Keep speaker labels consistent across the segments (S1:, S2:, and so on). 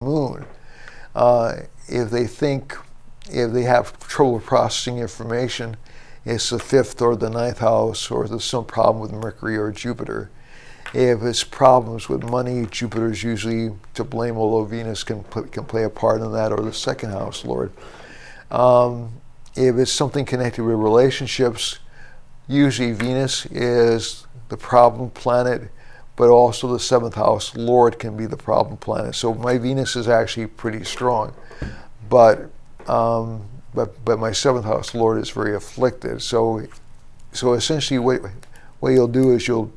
S1: moon. If they have trouble processing information, it's the 5th or the 9th house, or there's some problem with Mercury or Jupiter. If it's problems with money, Jupiter is usually to blame, although Venus can play a part in that, or the 2nd house lord. If it's something connected with relationships, usually Venus is the problem planet, but also the 7th house lord can be the problem planet. So my Venus is actually pretty strong, but my 7th house lord is very afflicted. So essentially what you'll do is you'll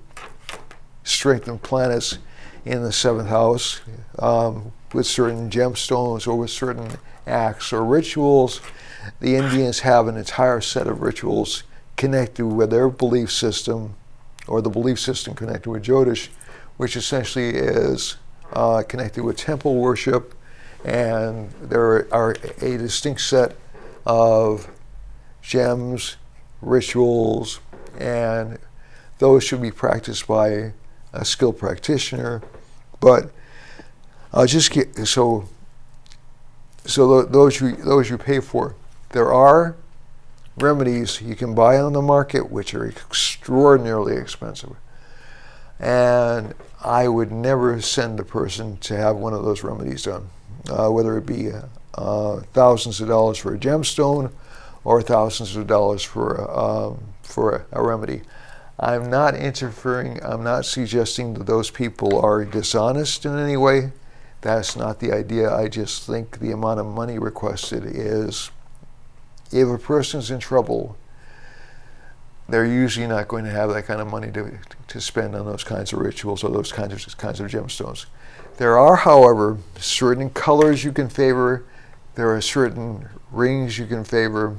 S1: strengthen planets in the 7th house with certain gemstones or with certain acts or rituals. The Indians have an entire set of rituals connected with their belief system, or the belief system connected with Jyotish, which essentially is connected with temple worship, and there are a distinct set of gems, rituals, and those should be practiced by a skilled practitioner. But I'll just get so those you pay for. There are remedies you can buy on the market which are extraordinarily expensive, and I would never send a person to have one of those remedies done, whether it be thousands of dollars for a gemstone or thousands of dollars for a remedy. I'm not interfering. I'm not suggesting that those people are dishonest in any way. That's not the idea. I just think the amount of money requested is, if a person's in trouble, they're usually not going to have that kind of money to spend on those kinds of rituals or those kinds of gemstones. There are, however, certain colors you can favor. There are certain rings you can favor.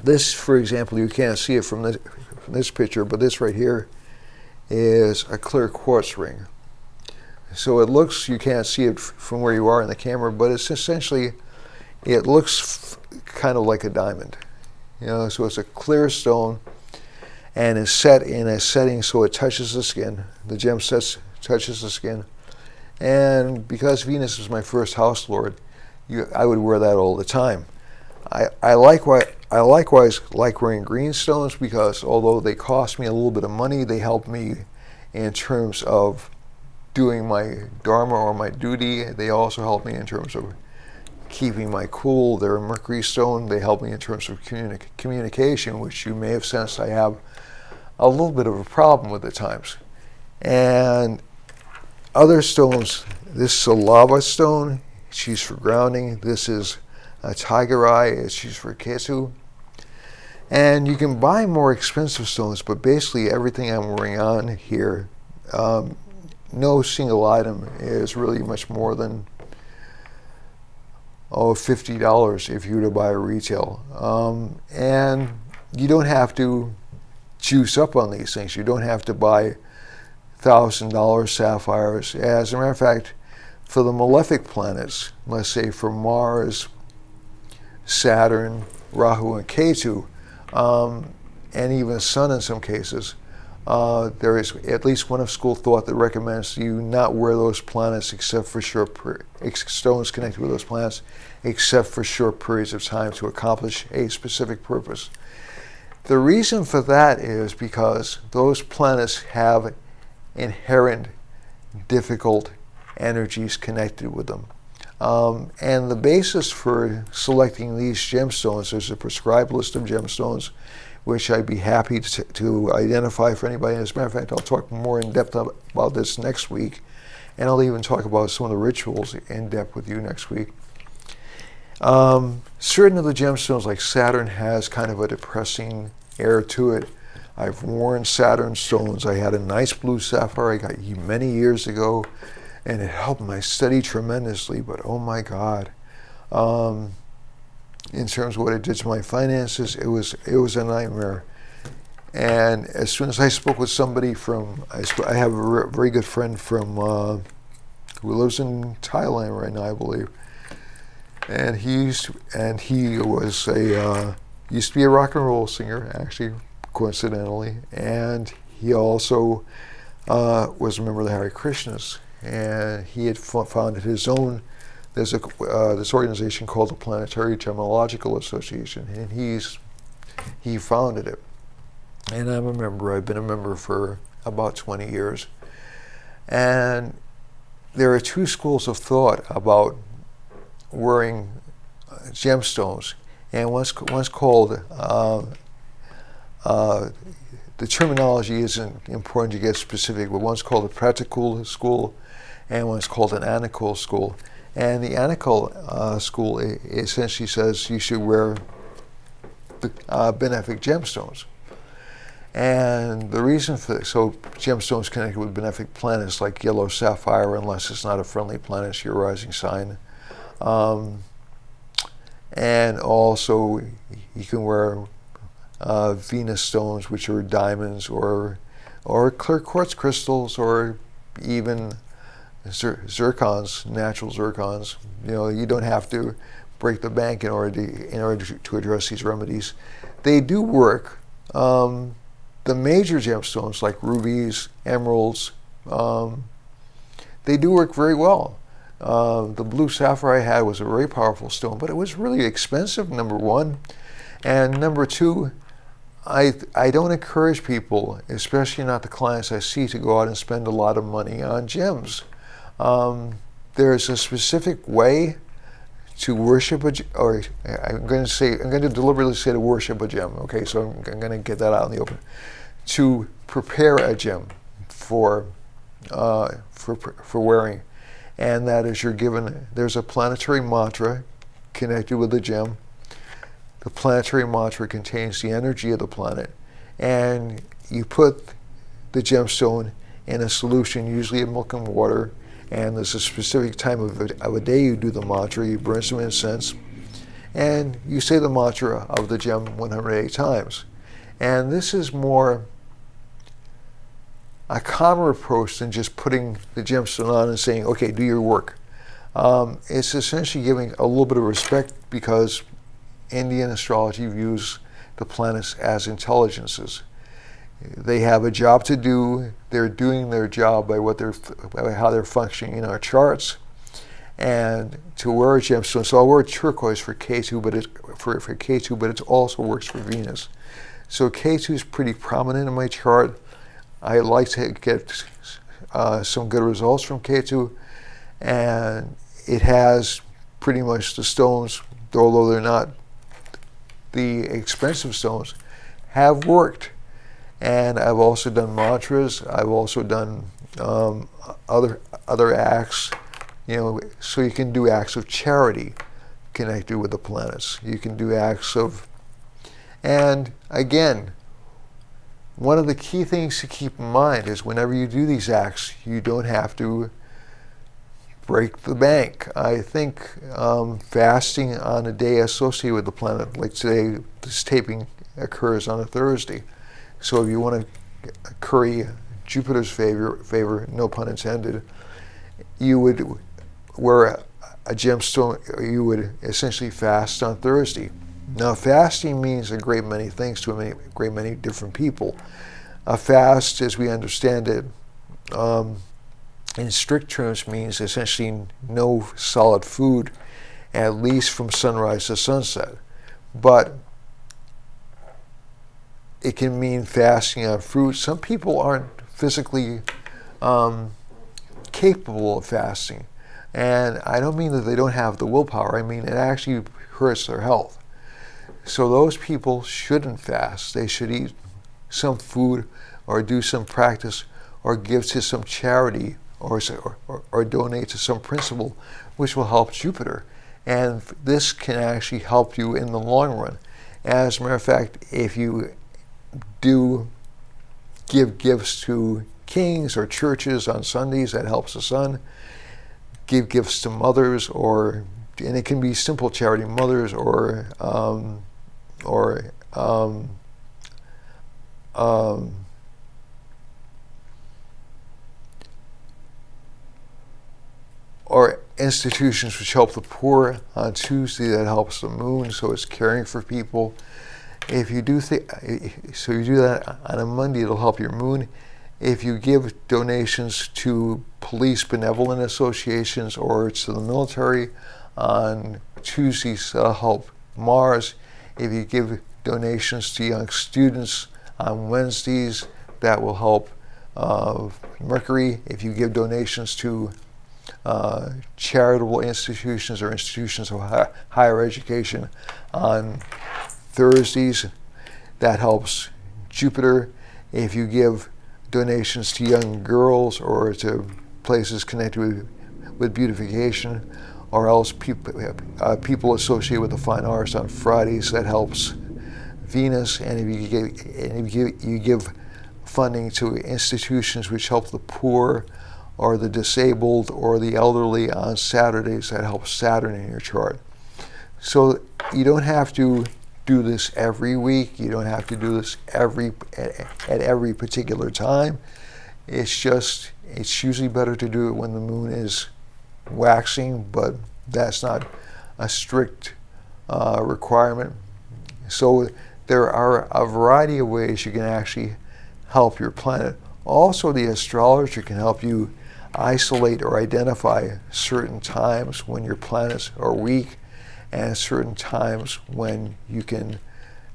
S1: This, for example, you can't see it from this picture, but this right here is a clear quartz ring. So it looks, you can't see it from where you are in the camera, but it's essentially, it looks kind of like a diamond. So it's a clear stone, and it's set in a setting so it touches the skin. The gem touches the skin. And because Venus is my 1st house lord, I would wear that all the time. I likewise like wearing green stones, because although they cost me a little bit of money, they help me in terms of doing my dharma or my duty. They also help me in terms of keeping my cool. They're a Mercury stone. They help me in terms of communication, which you may have sensed I have a little bit of a problem with at times. And other stones, this is a lava stone. It's used for grounding. This is a tiger eye. It's used for Ketu. And you can buy more expensive stones, but basically everything I'm wearing on here, no single item is really much more than $50 if you were to buy a retail. And you don't have to juice up on these things. You don't have to buy $1,000 sapphires. As a matter of fact, for the malefic planets, let's say for Mars, Saturn, Rahu, and Ketu, and even Sun in some cases, there is at least one of school thought that recommends you not wear those planets except for stones connected with those planets, except for short periods of time to accomplish a specific purpose. The reason for that is because those planets have inherent difficult energies connected with them. And the basis for selecting these gemstones is a prescribed list of gemstones, which I'd be happy to identify for anybody. As a matter of fact, I'll talk more in depth about this next week, and I'll even talk about some of the rituals in depth with you next week. Certain of the gemstones, like Saturn, has kind of a depressing air to it. I've worn Saturn stones. I had a nice blue sapphire I got many years ago, and it helped my study tremendously, but oh my God. In terms of what it did to my finances, it was a nightmare. And as soon as I spoke with somebody I have a very good friend from who lives in Thailand right now, I believe, and he used to be a rock and roll singer, actually, coincidentally, and he also was a member of the Hare Krishnas, and he had founded his own there's this organization called the Planetary Gemological Association, and he founded it. And I'm a member. I've been a member for about 20 years. And there are two schools of thought about wearing gemstones, and one's called the terminology isn't important to get specific, but one's called a practical school, and one's called an anical school. And the anical school essentially says you should wear the benefic gemstones. And the reason for this, so gemstones connected with benefic planets like yellow sapphire, unless it's not a friendly planet, it's your rising sign. And also you can wear Venus stones, which are diamonds, or clear quartz crystals, or even zircons, natural zircons. You know, you don't have to break the bank in order to address these remedies. They do work. The major gemstones like rubies, emeralds, they do work very well. The blue sapphire I had was a very powerful stone, but it was really expensive, number one. And number two, I don't encourage people, especially not the clients I see, to go out and spend a lot of money on gems. There's a specific way to worship I'm going to deliberately say to worship a gem. Okay, so I'm going to get that out in the open. To prepare a gem for wearing, and that is there's a planetary mantra connected with the gem. The planetary mantra contains the energy of the planet, and you put the gemstone in a solution, usually in milk and water, and there's a specific time of a day you do the mantra. You burn some incense, and you say the mantra of the gem 108 times. And this is more a calmer approach than just putting the gemstone on and saying, okay, do your work. It's essentially giving a little bit of respect, because Indian astrology views the planets as intelligences. They have a job to do. They're doing their job by how they're functioning in our charts. And to wear a gemstone, so I'll wear turquoise for Ketu, but it also works for Venus. So Ketu is pretty prominent in my chart. I like to get some good results from Ketu, and it has pretty much the stones, although they're not the expensive stones, have worked. And I've also done mantras. I've also done other acts. You know, so you can do acts of charity connected with the planets. You can do acts of, and again, one of the key things to keep in mind is whenever you do these acts, you don't have to break the bank. I think fasting on a day associated with the planet, like today, this taping occurs on a Thursday. So if you want to curry Jupiter's favor, no pun intended, you would wear a gemstone, you would essentially fast on Thursday. Now, fasting means a great many things to a great many different people. A fast, as we understand it, in strict terms, means essentially no solid food, at least from sunrise to sunset. But it can mean fasting on fruit. Some people aren't physically capable of fasting. And I don't mean that they don't have the willpower. I mean it actually hurts their health. So those people shouldn't fast. They should eat some food, or do some practice, or give to some charity, or donate to some principle which will help Jupiter. And this can actually help you in the long run. As a matter of fact, if you do give gifts to kings or churches on Sundays, that helps the sun. Give gifts to mothers, and it can be simple charity, mothers, or institutions which help the poor. On Tuesday, that helps the moon, so it's caring for people. If you do so you do that on a Monday, it'll help your moon. If you give donations to police benevolent associations or to the military on Tuesdays, that'll help Mars. If you give donations to young students on Wednesdays, that will help Mercury. If you give donations to charitable institutions or institutions of higher education on Thursdays, that helps Jupiter. If you give donations to young girls or to places connected with beautification, or else people associated with the fine arts on Fridays, that helps Venus. And if you give funding to institutions which help the poor or the disabled or the elderly on Saturdays, that helps Saturn in your chart. So you don't have to do this every week. You don't have to do this at every particular time. It's usually better to do it when the moon is waxing, but that's not a strict requirement. So there are a variety of ways you can actually help your planet. Also, the astrologer can help you isolate or identify certain times when your planets are weak and certain times when you can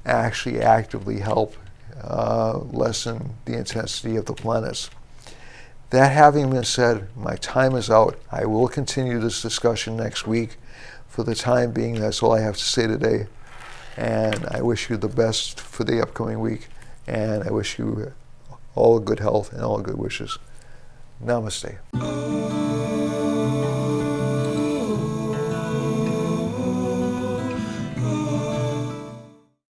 S1: actually actively help lessen the intensity of the planets. That having been said, my time is out. I will continue this discussion next week. For the time being, that's all I have to say today. And I wish you the best for the upcoming week. And I wish you all good health and all good wishes. Namaste.